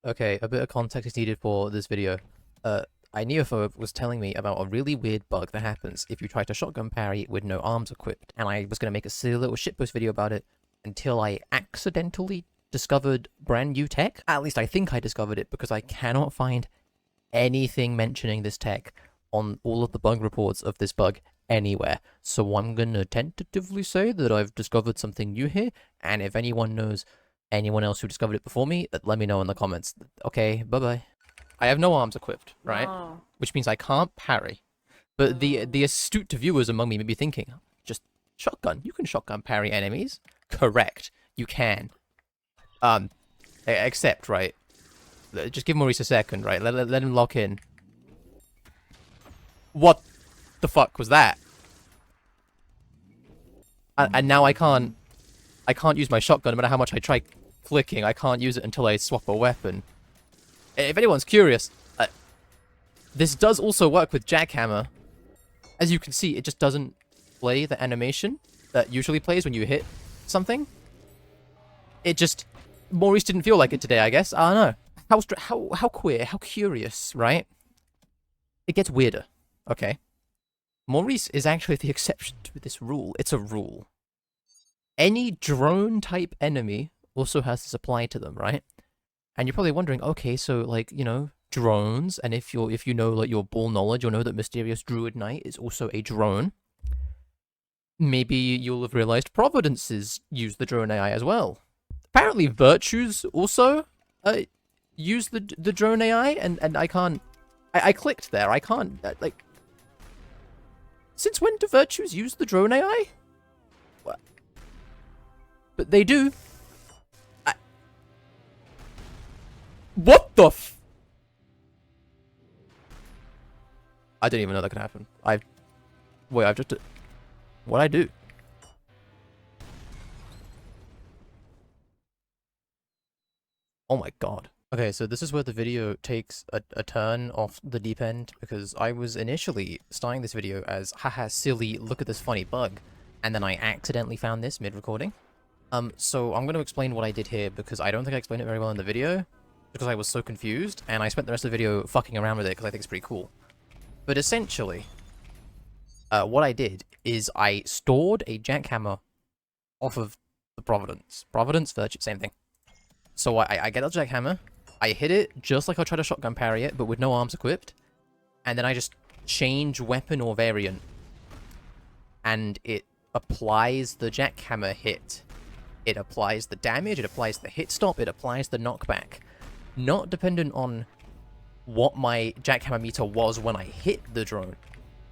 Okay, a bit of context is needed for this video. Uh, Neophobe was telling me about a really weird bug that happens if you try to shotgun parry with no arms equipped, and I was gonna make a silly little shitpost video about it until I accidentally discovered brand new tech. At least I think I discovered it because I cannot find anything mentioning this tech on all of the bug reports of this bug anywhere. So I'm gonna tentatively say that I've discovered something new here, and if anyone knows anyone else who discovered it before me, let me know in the comments. Okay, bye-bye. I have no arms equipped, right? No. Which means I can't parry. But the astute viewers among me may be thinking, just shotgun. You can shotgun parry enemies. Correct. You can. Except, right? Just give Maurice a second, right? Let him lock in. What the fuck was that? And now I can't use my shotgun no matter how much I try flicking. I can't use it until I swap a weapon. If anyone's curious, this does also work with jackhammer. As you can see, it just doesn't play the animation that usually plays when you hit something. It just... Maurice didn't feel like it today, I guess. I don't know. How queer, how curious, right? It gets weirder, okay? Maurice is actually the exception to this rule. It's a rule. Any drone-type enemy also has this applied to them, right? And you're probably wondering, okay, so, like, you know, drones, and if you know, like, your ball knowledge, you'll know that Mysterious Druid Knight is also a drone. Maybe you'll have realized Providences use the drone AI as well. Apparently Virtues also use the drone AI, and I can't... I clicked there, I can't, like... Since when do Virtues use the drone AI? What? But they do. What the f... I didn't even know that could happen. Wait, I've just... What'd I do? Oh my god. Okay, so this is where the video takes a turn off the deep end, because I was initially starting this video as, haha, silly, look at this funny bug, and then I accidentally found this mid-recording. So I'm going to explain what I did here, because I don't think I explained it very well in the video, because I was so confused, and I spent the rest of the video fucking around with it, because I think it's pretty cool. But essentially, what I did is I stored a jackhammer off of the Providence. Providence, Virtue, same thing. So I get a jackhammer, I hit it just like I try to shotgun parry it, but with no arms equipped, and then I just change weapon or variant, and it applies the jackhammer hit. It applies the damage, it applies the hit stop, it applies the knockback. Not dependent on what my jackhammer meter was when I hit the drone,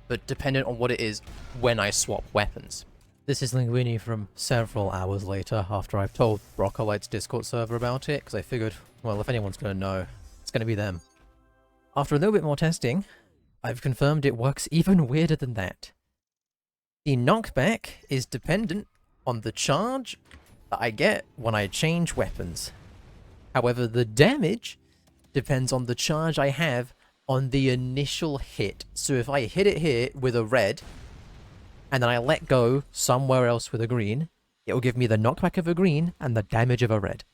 but dependent on what it is when I swap weapons. This is Linguini from several hours later after I've told Broccolite's Discord server about it, because I figured, well, if anyone's going to know, it's going to be them. After a little bit more testing, I've confirmed it works even weirder than that. The knockback is dependent on the charge that I get when I change weapons. However, the damage depends on the charge I have on the initial hit. So if I hit it here with a red, and then I let go somewhere else with a green, it will give me the knockback of a green and the damage of a red.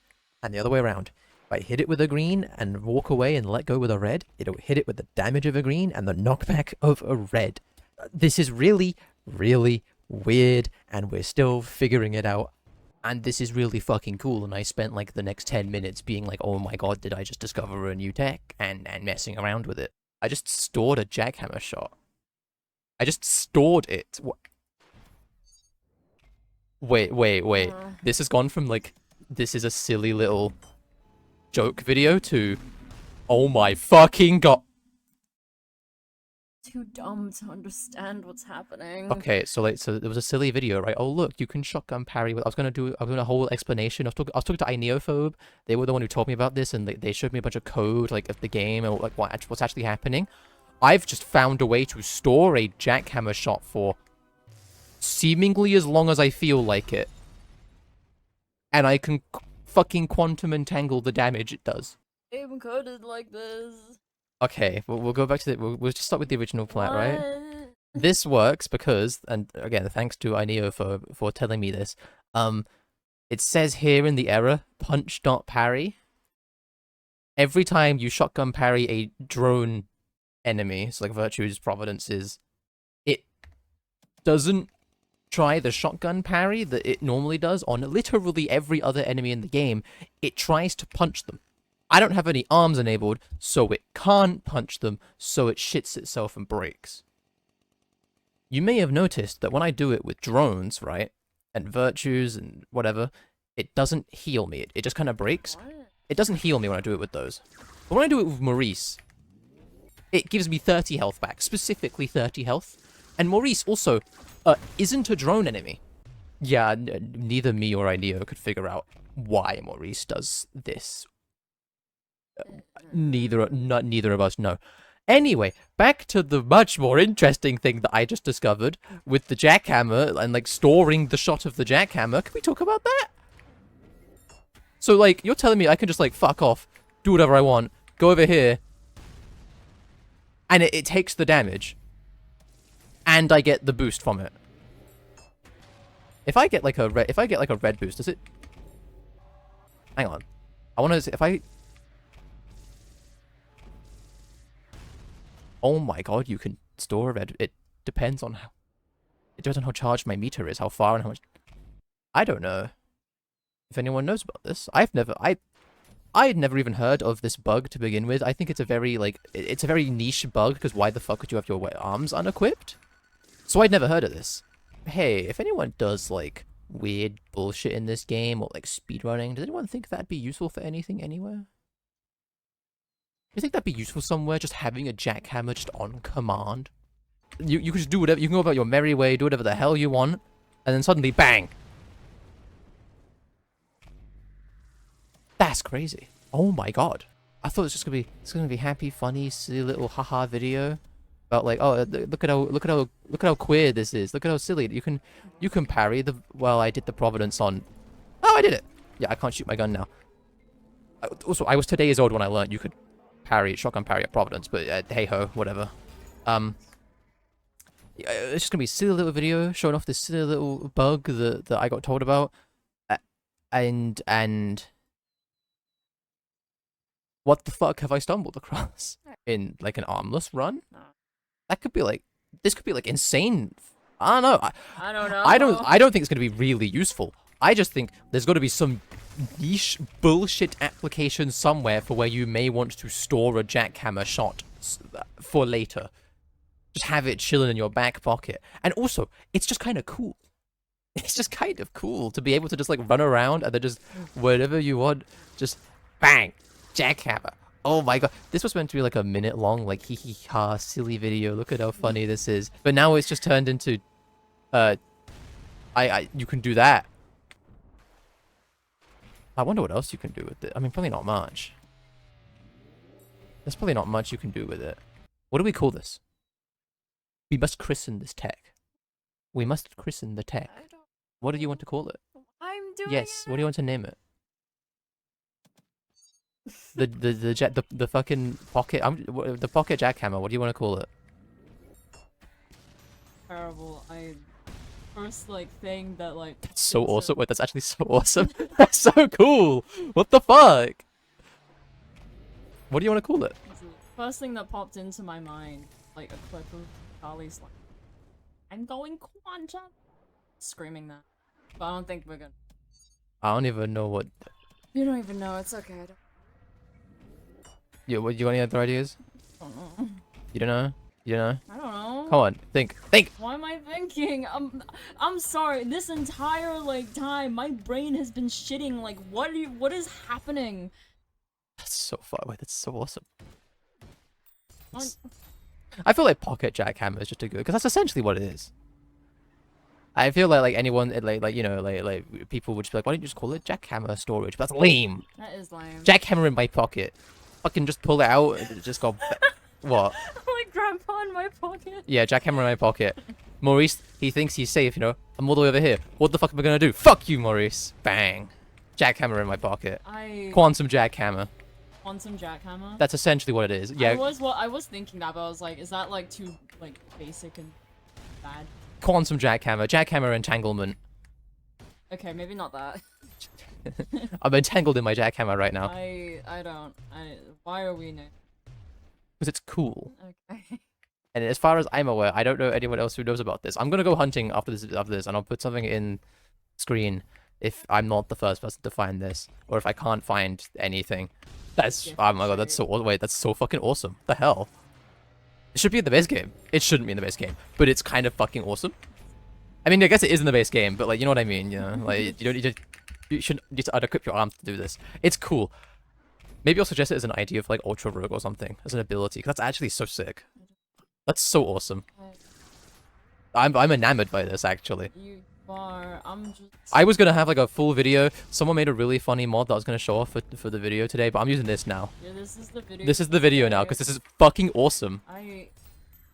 And the other way around. If I hit it with a green and walk away and let go with a red, it'll hit it with the damage of a green and the knockback of a red. This is really, really weird, and we're still figuring it out. And this is really fucking cool, and I spent like the next 10 minutes being like, oh my god, did I just discover a new tech? And messing around with it. I just stored a jackhammer shot. I just stored it. Wait. This has gone from, like, this is a silly little joke video to, oh my fucking god. Too dumb to understand what's happening. Okay, so there was a silly video, right? Oh look, you can shotgun parry. I was doing a whole explanation. I was talking to Neophobe. They were the one who told me about this, and they showed me a bunch of code, like, of the game and like what's actually happening. I've just found a way to store a jackhammer shot for seemingly as long as I feel like it. And I can fucking quantum entangle the damage it does. Even coded like this. Okay, we'll go back to we'll just start with the original plat, What? right? This works because, and again, thanks to Ineo for telling me this, it says here in the error, punch.parry. Every time you shotgun parry a drone enemy, so like Virtue's Providence's, it doesn't try the shotgun parry that it normally does on literally every other enemy in the game. It tries to punch them. I don't have any arms enabled, so it can't punch them, so it shits itself and breaks. You may have noticed that when I do it with drones, right, and Virtues and whatever, it doesn't heal me. It just kind of breaks. What? It doesn't heal me when I do it with those. But when I do it with Maurice, it gives me 30 health back, specifically 30 health. And Maurice also isn't a drone enemy. Yeah, neither me or Ineo could figure out why Maurice does this. Neither of us know. Anyway, back to the much more interesting thing that I just discovered with the jackhammer and like storing the shot of the jackhammer. Can we talk about that? So like, you're telling me I can just like fuck off, do whatever I want, go over here, and it takes the damage, and I get the boost from it. If I get like a red boost, does it? Hang on, I want to see if I. Oh my god, you can store a red. It depends on how. It depends on how charged my meter is, how far and how much. I don't know if anyone knows about this. I had never even heard of this bug to begin with. I think it's a very it's a very niche bug because why the fuck would you have your arms unequipped? So I'd never heard of this. Hey, if anyone does like weird bullshit in this game or like speedrunning, does anyone think that'd be useful for anything anywhere? Do you think that'd be useful somewhere, just having a jackhammer just on command? You could just do whatever, you can go about your merry way, do whatever the hell you want, and then suddenly, bang! That's crazy. Oh my god. I thought it was just gonna be happy, funny, silly little haha video about like, oh, look at how queer this is. Look at how silly. You can parry the. Well, I did the Providence on. Oh, I did it. Yeah, I can't shoot my gun now. Also, I was 2 days old when I learned you could shotgun parry at Providence, but hey ho, whatever. It's just gonna be a silly little video showing off this silly little bug that I got told about, and what the fuck have I stumbled across in like an armless run? That could be like, this could be like insane. I don't know. I don't know. I don't think it's gonna be really useful. I just think there's got to be some niche bullshit application somewhere for where you may want to store a jackhammer shot for later. Just have it chilling in your back pocket. And also, it's just kind of cool. It's just kind of cool to be able to just like run around and then just whatever you want, just bang, jackhammer. Oh my god, this was meant to be like a minute long, like hee hee ha, silly video. Look at how funny this is. But now it's just turned into, you can do that. I wonder what else you can do with it. I mean, probably not much. There's probably not much you can do with it. What do we call this? We must christen this tech. We must christen the tech. What do you want to call it? I'm doing Yes, it. what do you want to name it? The fucking pocket, the pocket jackhammer, what do you want to call it? Terrible. First like thing that like. That's so awesome. Wait, that's actually so awesome. That's so cool. What the fuck? What do you want to call it? First thing that popped into my mind, like a clip of Charlie's like, "I'm going quantum," screaming that. But I don't think we're gonna. I don't even know what. You don't even know. It's okay. Yeah, what? You got any other ideas? I don't know. You don't know? You don't know? I don't know. Come on, think. Think. Why am I thinking? I'm sorry. This entire like time, my brain has been shitting. Like, what is happening? That's so far away. That's so awesome. What? I feel like pocket jackhammer is just a good, because that's essentially what it is. I feel like anyone like you know like people would just be like, why don't you just call it jackhammer storage? But that's lame. That is lame. Jackhammer in my pocket. Fucking just pull it out and just go. What? Like grandpa in my pocket. Yeah, jackhammer in my pocket. Maurice, he thinks he's safe, you know. I'm all the way over here. What the fuck am I gonna do? Fuck you, Maurice. Bang. Jackhammer in my pocket. Quantum jackhammer. Quantum jackhammer. That's essentially what it is. Yeah. I was thinking that, but I was like, is that like too like basic and bad? Quantum jackhammer. Jackhammer entanglement. Okay, maybe not that. I'm entangled in my jackhammer right now. I don't. Why are we now? Because it's cool. Okay. And as far as I'm aware, I don't know anyone else who knows about this. I'm gonna go hunting after this, and I'll put something in screen if I'm not the first person to find this, or if I can't find anything. That's oh my god, that's so wait, that's so fucking awesome. The hell? It should be in the base game. It shouldn't be in the base game, but it's kind of fucking awesome. I mean, I guess it is in the base game, but like, you know what I mean? You know, like you don't need to, you shouldn't need to unequip your arms to do this. It's cool. Maybe I'll suggest it as an idea of like Ultra Rogue or something as an ability, because that's actually so sick. That's so awesome. I'm enamored by this actually. You are. I'm just. I was gonna have like a full video. Someone made a really funny mod that I was gonna show off for the video today, but I'm using this now. Yeah, this is the video. This is the video now because this is fucking awesome.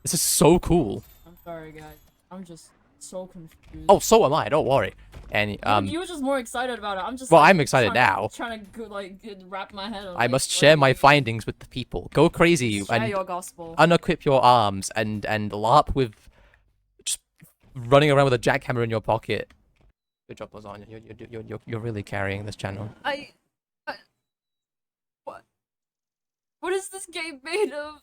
This is so cool. I'm sorry, guys. I'm just so confused. Oh, so am I. Don't worry. And you were just more excited about it. I'm just. Well, like, I'm excited now. Trying to like wrap my head on. I must share my findings with the people. Go crazy Share and your gospel. unequip your arms and LARP with just running around with a jackhammer in your pocket. Good job, Lasagna. You're really carrying this channel. What? What is this game made of?